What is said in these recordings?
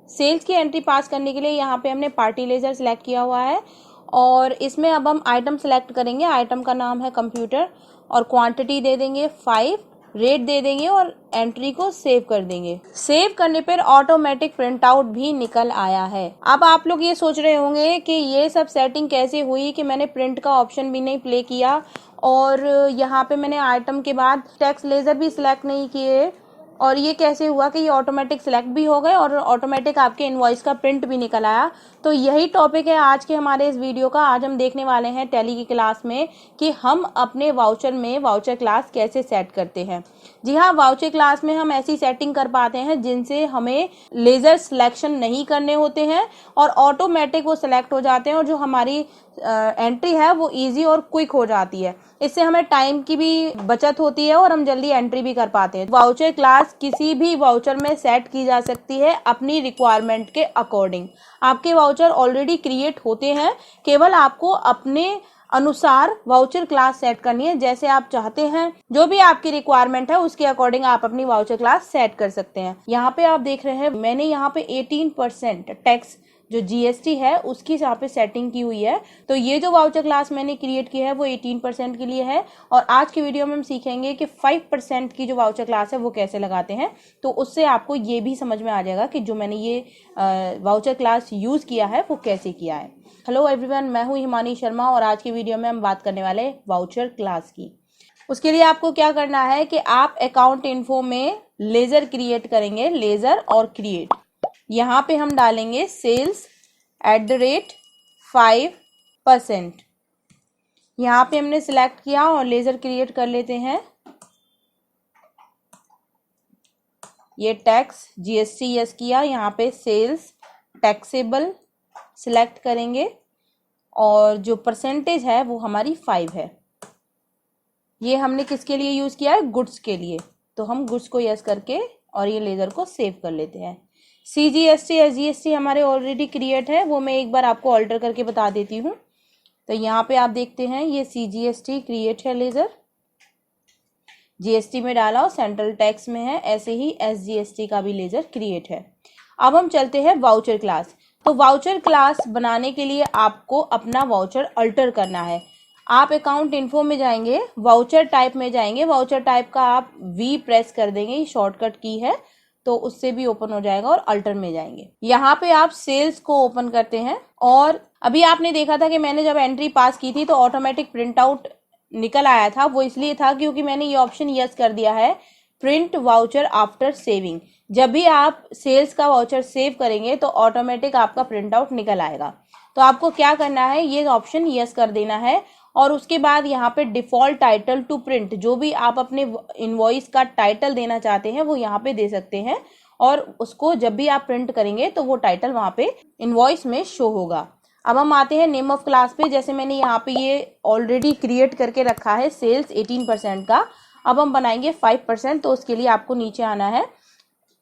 Sales की entry पास करने के लिए यहाँ पे हमने पार्टी लेजर सेलेक्ट किया हुआ है और इसमें अब हम आइटम सेलेक्ट करेंगे। आइटम का नाम है कंप्यूटर और क्वांटिटी दे देंगे 5, रेट दे देंगे और एंट्री को सेव कर देंगे। सेव करने पर ऑटोमेटिक प्रिंट आउट भी निकल आया है। अब आप लोग ये सोच रहे होंगे कि ये सब सेटिंग कैसे हुई कि मैंने प्रिंट का ऑप्शन भी नहीं प्ले किया और यहाँ पे मैंने आइटम के बाद टेक्स्ट लेजर भी सिलेक्ट नहीं किए और ये कैसे हुआ कि ये ऑटोमेटिक सिलेक्ट भी हो गए और ऑटोमेटिक आपके इनवॉइस का प्रिंट भी निकल आया। तो यही टॉपिक है आज के हमारे इस वीडियो का। आज हम देखने वाले हैं टैली की क्लास में कि हम अपने वाउचर में वाउचर क्लास कैसे सेट करते हैं। जी हाँ, वाउचर क्लास में हम ऐसी सेटिंग कर पाते हैं जिनसे हमें लेजर सिलेक्शन नहीं करने होते हैं और ऑटोमेटिक वो सिलेक्ट हो जाते हैं और जो हमारी एंट्री है वो इजी और क्विक हो जाती है। इससे हमें टाइम की भी बचत होती है और हम जल्दी एंट्री भी कर पाते हैं। वाउचर क्लास किसी भी वाउचर में सेट की जा सकती है अपनी रिक्वायरमेंट के अकॉर्डिंग। आपके वाउचर ऑलरेडी क्रिएट होते हैं, केवल आपको अपने अनुसार वाउचर क्लास सेट करनी है जैसे आप चाहते हैं। जो भी आपकी रिक्वायरमेंट है उसके अकॉर्डिंग आप अपनी वाउचर क्लास सेट कर सकते हैं। यहाँ पे आप देख रहे हैं मैंने यहाँ पे 18% टैक्स जो जीएसटी है उसकी यहाँ पे सेटिंग की हुई है। तो ये जो वाउचर क्लास मैंने क्रिएट की है वो 18% के लिए है और आज की वीडियो में हम सीखेंगे कि 5% की जो वाउचर क्लास है वो कैसे लगाते हैं। तो उससे आपको ये भी समझ में आ जाएगा कि जो मैंने ये वाउचर क्लास यूज किया है वो कैसे किया है। हेलो एवरीवन, मैं हूँ हिमानी शर्मा और आज की वीडियो में हम बात करने वाले वाउचर क्लास की। उसके लिए आपको क्या करना है कि आप अकाउंट इन्फो में लेजर क्रिएट करेंगे, लेजर और क्रिएट। यहाँ पे हम डालेंगे सेल्स @5%। यहाँ पे हमने सिलेक्ट किया और लेजर क्रिएट कर लेते हैं। ये टैक्स जीएसटी यस किया, यहाँ पे सेल्स टैक्सेबल सिलेक्ट करेंगे और जो परसेंटेज है वो हमारी 5 है। ये हमने किसके लिए यूज किया है? गुड्स के लिए। तो हम गुड्स को यस करके और ये लेजर को सेव कर लेते हैं। CGST SGST हमारे ऑलरेडी क्रिएट है, वो मैं एक बार आपको ऑल्टर करके बता देती हूँ। तो यहाँ पे आप देखते हैं ये CGST क्रिएट है लेजर, GST में डाला और सेंट्रल टैक्स में है। ऐसे ही SGST का भी लेजर क्रिएट है। अब हम चलते हैं वाउचर क्लास। तो वाउचर क्लास बनाने के लिए आपको अपना वाउचर अल्टर करना है। आप अकाउंट इन्फो में जाएंगे, वाउचर टाइप में जाएंगे, वाउचर टाइप का आप V प्रेस कर देंगे, ये शॉर्टकट की है तो उससे भी ओपन हो जाएगा और अल्टर में जाएंगे। यहाँ पे आप सेल्स को ओपन करते हैं और अभी आपने देखा था कि मैंने जब एंट्री पास की थी तो ऑटोमेटिक प्रिंट आउट निकल आया था। वो इसलिए था क्योंकि मैंने ये ऑप्शन यस कर दिया है, प्रिंट वाउचर आफ्टर सेविंग। जब भी आप सेल्स का वाउचर सेव करेंगे तो ऑटोमेटिक आपका प्रिंट आउट निकल आएगा। तो आपको क्या करना है, ये ऑप्शन यस कर देना है और उसके बाद यहाँ पे डिफॉल्ट टाइटल टू प्रिंट, जो भी आप अपने इनवॉइस का टाइटल देना चाहते हैं वो यहाँ पे दे सकते हैं और उसको जब भी आप प्रिंट करेंगे तो वो टाइटल वहाँ पे इनवॉइस में शो होगा। अब हम आते हैं नेम ऑफ क्लास पे। जैसे मैंने यहाँ पे ये ऑलरेडी क्रिएट करके रखा है सेल्स 18% का, अब हम बनाएंगे 5%। तो उसके लिए आपको नीचे आना है,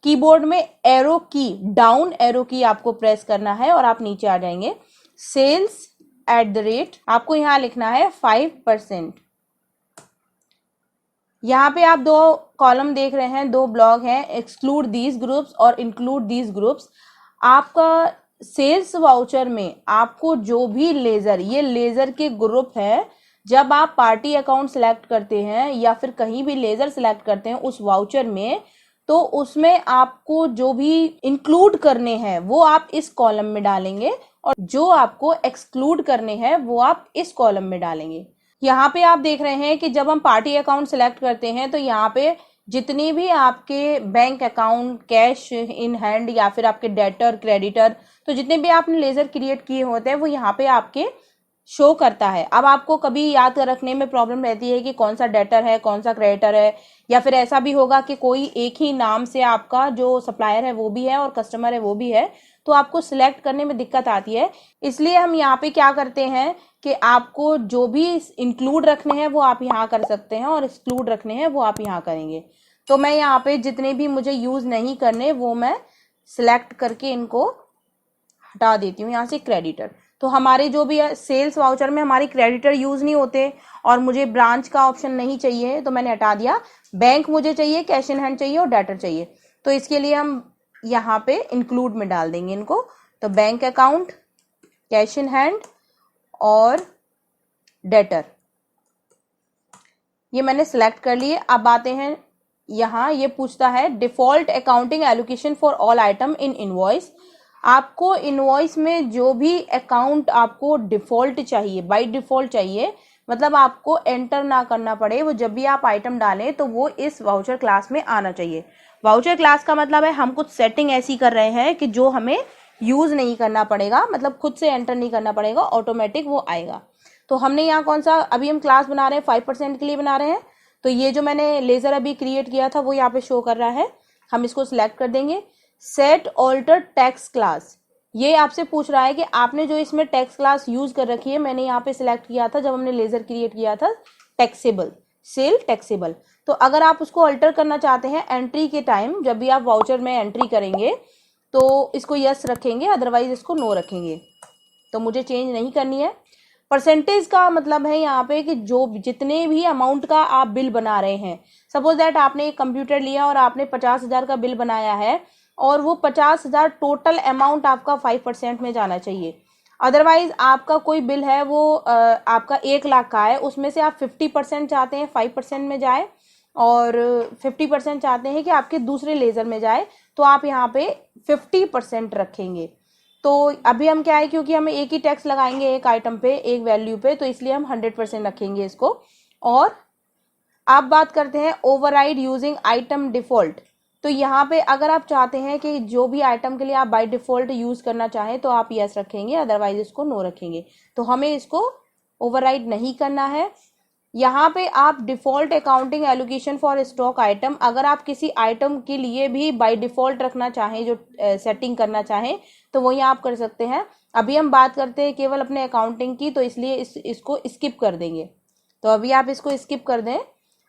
कीबोर्ड में एरो की, डाउन एरो की आपको प्रेस करना है और आप नीचे आ जाएंगे। सेल्स @ आपको यहाँ लिखना है 5%। यहाँ पे आप 2 कॉलम देख रहे हैं, 2 ब्लॉक हैं, एक्सक्लूड दीज ग्रुप्स और इंक्लूड दीज ग्रुप्स। आपका सेल्स वाउचर में आपको जो भी लेजर, ये लेजर के ग्रुप है, जब आप पार्टी अकाउंट सेलेक्ट करते हैं या फिर कहीं भी लेजर सेलेक्ट करते हैं उस वाउचर में, तो उसमें आपको जो भी इंक्लूड करने हैं वो आप इस कॉलम में डालेंगे और जो आपको एक्सक्लूड करने हैं वो आप इस कॉलम में डालेंगे। यहाँ पे आप देख रहे हैं कि जब हम पार्टी अकाउंट सेलेक्ट करते हैं तो यहाँ पे जितने भी आपके bank account, cash in hand या फिर आपके डेटर, क्रेडिटर, तो जितने भी आपने लेजर क्रिएट किए होते हैं वो यहाँ पे आपके शो करता है। अब आपको कभी याद रखने में प्रॉब्लम रहती है कि कौन सा डेटर है, कौन सा क्रेडिटर है, या फिर ऐसा भी होगा कि कोई एक ही नाम से आपका जो सप्लायर है वो भी है और कस्टमर है वो भी है, तो आपको सिलेक्ट करने में दिक्कत आती है। इसलिए हम यहाँ पे क्या करते हैं कि आपको जो भी इंक्लूड रखने हैं वो आप यहाँ कर सकते हैं और एक्सक्लूड रखने हैं वो आप यहाँ करेंगे। तो मैं यहाँ पे जितने भी मुझे यूज नहीं करने वो मैं सिलेक्ट करके इनको हटा देती हूँ यहाँ से। क्रेडिटर, तो हमारे जो भी सेल्स वाउचर में हमारी क्रेडिटर यूज नहीं होते और मुझे ब्रांच का ऑप्शन नहीं चाहिए तो मैंने हटा दिया। बैंक मुझे चाहिए, कैश इन हैंड चाहिए और डेटर चाहिए। तो इसके लिए हम यहाँ पे इंक्लूड में डाल देंगे इनको। तो bank account, cash in hand और डेटर, ये मैंने सिलेक्ट कर लिए। अब आते हैं यहाँ, ये पूछता है default accounting allocation for all item in invoice. आपको इनवॉइस में जो भी अकाउंट आपको डिफॉल्ट चाहिए, बाय डिफॉल्ट चाहिए, मतलब आपको एंटर ना करना पड़े, वो जब भी आप आइटम डालें तो वो इस वाउचर क्लास में आना चाहिए। वाउचर क्लास का मतलब है हम कुछ सेटिंग ऐसी कर रहे हैं कि जो हमें यूज नहीं करना पड़ेगा, मतलब खुद से एंटर नहीं करना पड़ेगा, ऑटोमेटिक वो आएगा। तो हमने यहाँ कौन सा, अभी हम क्लास बना रहे हैं 5% के लिए बना रहे हैं, तो ये जो मैंने लेजर अभी क्रिएट किया था वो यहाँ पे शो कर रहा है। हम इसको सिलेक्ट कर देंगे। सेट ऑल्टर टेक्स्ट क्लास, ये आपसे पूछ रहा है कि आपने जो इसमें टेक्स्ट क्लास यूज कर रखी है, मैंने यहाँ पे सिलेक्ट किया था जब हमने लेजर क्रिएट किया था टैक्सेबल, सेल टैक्सेबल। तो अगर आप उसको अल्टर करना चाहते हैं एंट्री के टाइम, जब भी आप वाउचर में एंट्री करेंगे तो इसको यस रखेंगे, अदरवाइज इसको नो रखेंगे। तो मुझे चेंज नहीं करनी है। परसेंटेज का मतलब है यहाँ पे कि जो जितने भी अमाउंट का आप बिल बना रहे हैं, सपोज दैट आपने एक कंप्यूटर लिया और आपने 50,000 का बिल बनाया है और वो 50,000 टोटल अमाउंट आपका 5% में जाना चाहिए। अदरवाइज आपका कोई बिल है वो आपका 1 लाख का है, उसमें से आप 50% चाहते हैं 5% में जाए और 50% चाहते हैं कि आपके दूसरे लेजर में जाए, तो आप यहाँ पे 50% रखेंगे। तो अभी हम क्या है, क्योंकि हमें एक ही टैक्स लगाएंगे एक आइटम पे, एक वैल्यू पे, तो इसलिए हम 100% रखेंगे इसको। और आप बात करते हैं ओवरराइड यूजिंग आइटम डिफॉल्ट। तो यहाँ पे अगर आप चाहते हैं कि जो भी आइटम के लिए आप बाय डिफॉल्ट यूज करना चाहें तो आप यस रखेंगे, अदरवाइज इसको नो रखेंगे। तो हमें इसको ओवरराइड नहीं करना है। यहाँ पे आप default accounting allocation for stock item, अगर आप किसी आइटम के लिए भी बाय डिफॉल्ट रखना चाहें, जो सेटिंग करना चाहें, तो वही आप कर सकते हैं। अभी हम बात करते हैं केवल अपने अकाउंटिंग की, तो इसलिए इसको स्किप कर देंगे। तो अभी आप इसको स्किप कर दें।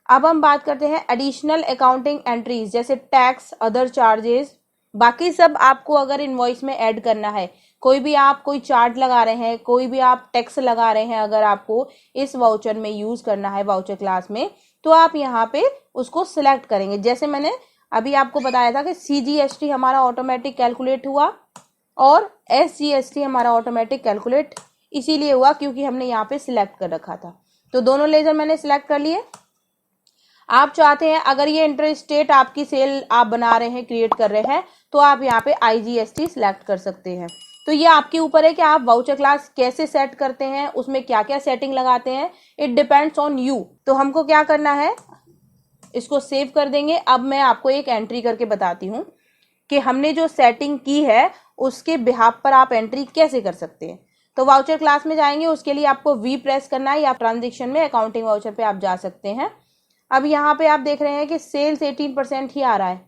अब हम बात करते हैं एडिशनल अकाउंटिंग एंट्रीज, जैसे टैक्स, अदर चार्जेस, बाकी सब आपको अगर इनवॉइस में ऐड करना है, कोई भी आप कोई चार्ज लगा रहे हैं, कोई भी आप टैक्स लगा रहे हैं, अगर आपको इस वाउचर में यूज करना है वाउचर क्लास में, तो आप यहाँ पे उसको सिलेक्ट करेंगे। जैसे मैंने अभी आपको बताया था कि CGST हमारा ऑटोमेटिक कैलकुलेट हुआ और SGST हमारा ऑटोमेटिक कैलकुलेट इसीलिए हुआ क्योंकि हमने यहाँ पे सिलेक्ट कर रखा था। तो दोनों लेजर मैंने सिलेक्ट कर लिए। आप चाहते हैं अगर ये इंटर स्टेट आपकी सेल आप बना रहे हैं, क्रिएट कर रहे हैं, तो आप यहाँ पे IGST सिलेक्ट कर सकते हैं। तो ये आपके ऊपर है कि आप वाउचर क्लास कैसे सेट करते हैं, उसमें क्या क्या सेटिंग लगाते हैं, इट डिपेंड्स ऑन यू। तो हमको क्या करना है, इसको सेव कर देंगे। अब मैं आपको एक एंट्री करके बताती हूँ कि हमने जो सेटिंग की है उसके बिहाफ पर आप एंट्री कैसे कर सकते हैं। तो वाउचर क्लास में जाएंगे, उसके लिए आपको V प्रेस करना है, या ट्रांजेक्शन में अकाउंटिंग वाउचर पे आप जा सकते हैं। अब यहाँ पे आप देख रहे हैं कि सेल्स 18% ही आ रहा है,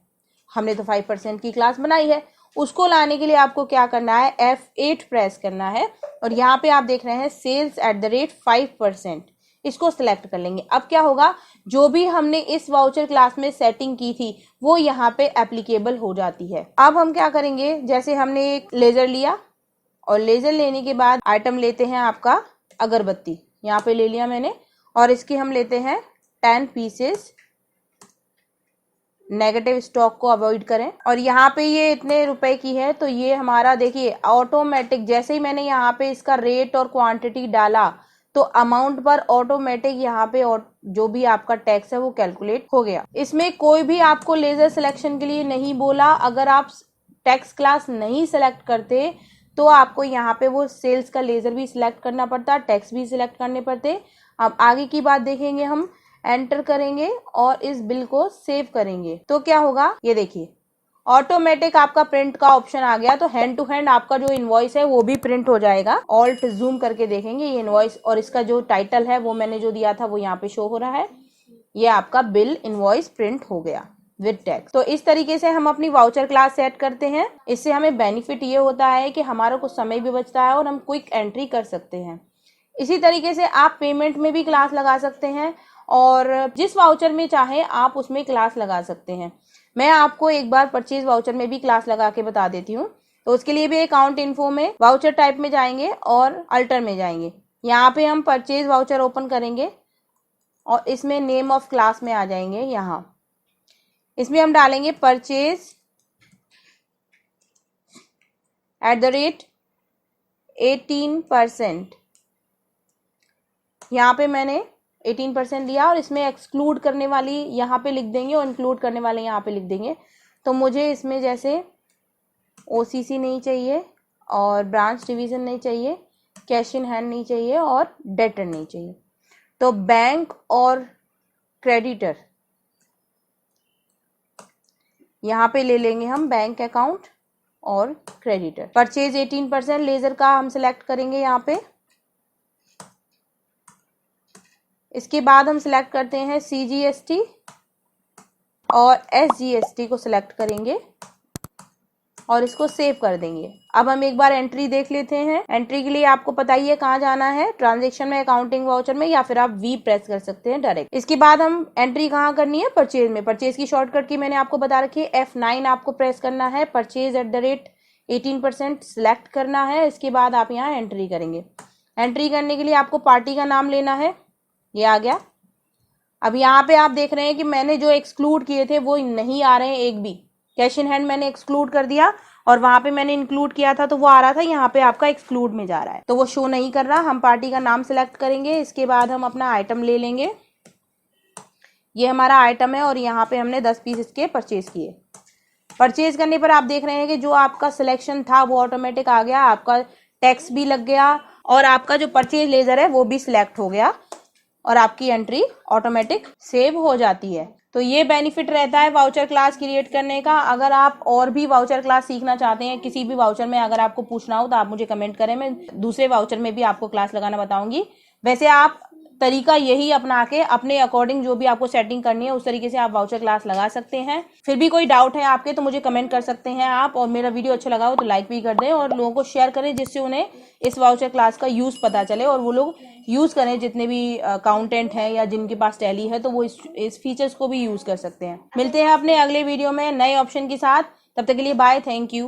हमने तो 5% की क्लास बनाई है। उसको लाने के लिए आपको क्या करना है, F8 प्रेस करना है और यहाँ पे आप देख रहे हैं sales@5%, इसको सिलेक्ट कर लेंगे। अब क्या होगा, जो भी हमने इस वाउचर क्लास में सेटिंग की थी वो यहाँ पे एप्लीकेबल हो जाती है। अब हम क्या करेंगे, जैसे हमने एक लेजर लिया और लेजर लेने के बाद आइटम लेते हैं आपका अगरबत्ती, यहाँ पे ले लिया मैंने, और इसकी हम लेते हैं 10 पीसेस। नेगेटिव स्टॉक को अवॉइड करें। और यहाँ पे ये इतने रुपए की है, तो ये हमारा देखिए ऑटोमेटिक, जैसे ही मैंने यहाँ पे इसका रेट और क्वांटिटी डाला तो अमाउंट पर ऑटोमेटिक यहाँ पे जो भी आपका टैक्स है वो कैलकुलेट हो गया। इसमें कोई भी आपको लेजर सिलेक्शन के लिए नहीं बोला। अगर आप टैक्स क्लास नहीं सिलेक्ट करते तो आपको यहाँ पे वो सेल्स का लेजर भी सिलेक्ट करना पड़ता, टैक्स भी सिलेक्ट करने पड़ते। अब आगे की बात देखेंगे, हम एंटर करेंगे और इस बिल को सेव करेंगे तो क्या होगा, ये देखिए ऑटोमेटिक आपका प्रिंट का ऑप्शन आ गया। तो हैंड टू हैंड आपका जो इनवॉइस है वो भी प्रिंट हो जाएगा। ऑल्ट जूम करके देखेंगे ये इनवॉइस, और इसका जो टाइटल है वो मैंने जो दिया था वो यहाँ पे शो हो रहा है। ये आपका बिल इनवॉइस प्रिंट हो गया विद टैक्स। तो इस तरीके से हम अपनी वाउचर क्लास सेट करते हैं। इससे हमें बेनिफिट ये होता है कि हमारा कुछ समय भी बचता है और हम क्विक एंट्री कर सकते हैं। इसी तरीके से आप पेमेंट में भी क्लास लगा सकते हैं और जिस वाउचर में चाहे आप उसमें क्लास लगा सकते हैं। मैं आपको एक बार परचेज वाउचर में भी क्लास लगा के बता देती हूँ। तो उसके लिए भी अकाउंट इन्फो में वाउचर टाइप में जाएंगे और अल्टर में जाएंगे। यहाँ पे हम परचेज वाउचर ओपन करेंगे और इसमें नेम ऑफ क्लास में आ जाएंगे। यहाँ इसमें हम डालेंगे परचेज 18%। यहाँ पे मैंने 18% लिया और इसमें एक्सक्लूड करने वाली यहाँ पे लिख देंगे और इंक्लूड करने वाले यहाँ पे लिख देंगे। तो मुझे इसमें जैसे ओसीसी नहीं चाहिए और ब्रांच डिवीजन नहीं चाहिए, कैश इन हैंड नहीं चाहिए और डेटर नहीं चाहिए। तो बैंक और क्रेडिटर यहाँ पे ले लेंगे हम, बैंक अकाउंट और क्रेडिटर। परचेज 18% लेजर का हम सिलेक्ट करेंगे यहाँ पे। इसके बाद हम सिलेक्ट करते हैं CGST और SGST को सिलेक्ट करेंगे और इसको सेव कर देंगे। अब हम एक बार एंट्री देख लेते हैं। एंट्री के लिए आपको पता ही है कहाँ जाना है, ट्रांजैक्शन में, अकाउंटिंग वाउचर में, या फिर आप V प्रेस कर सकते हैं डायरेक्ट। इसके बाद हम एंट्री कहाँ करनी है, परचेज में। परचेज की शॉर्टकट की मैंने आपको बता रखी है, F9 आपको प्रेस करना है, परचेज @18% सिलेक्ट करना है। इसके बाद आप यहाँ एंट्री करेंगे। एंट्री करने के लिए आपको पार्टी का नाम लेना है, ये आ गया। अब यहाँ पे आप देख रहे हैं कि मैंने जो एक्सक्लूड किए थे वो नहीं आ रहे हैं एक भी। कैश इन हैंड मैंने एक्सक्लूड कर दिया और वहां पे मैंने इंक्लूड किया था तो वो आ रहा था, यहाँ पे आपका एक्सक्लूड में जा रहा है तो वो शो नहीं कर रहा। हम पार्टी का नाम सिलेक्ट करेंगे। इसके बाद हम अपना आइटम ले लेंगे। ये हमारा आइटम है और यहाँ पे हमने 10 पीस इसके परचेज किए। परचेज करने पर आप देख रहे हैं कि जो आपका सिलेक्शन था वो ऑटोमेटिक आ गया, आपका टैक्स भी लग गया और आपका जो परचेज लेजर है वो भी सिलेक्ट हो गया और आपकी एंट्री ऑटोमेटिक सेव हो जाती है। तो ये बेनिफिट रहता है वाउचर क्लास क्रिएट करने का। अगर आप और भी वाउचर क्लास सीखना चाहते हैं, किसी भी वाउचर में अगर आपको पूछना हो तो आप मुझे कमेंट करें, मैं दूसरे वाउचर में भी आपको क्लास लगाना बताऊंगी। वैसे आप तरीका यही अपना के अपने अकॉर्डिंग जो भी आपको सेटिंग करनी है उस तरीके से आप वाउचर क्लास लगा सकते हैं। फिर भी कोई डाउट है आपके तो मुझे कमेंट कर सकते हैं आप, और मेरा वीडियो अच्छा लगा हो तो लाइक भी कर दें और लोगों को शेयर करें जिससे उन्हें इस वाउचर क्लास का यूज पता चले और वो लोग यूज करें। जितने भी अकाउंटेंट हैं या जिनके पास टैली है तो वो इस फीचर्स को भी यूज कर सकते हैं। मिलते हैं अपने अगले वीडियो में नए ऑप्शन के साथ, तब तक के लिए बाय, थैंक यू।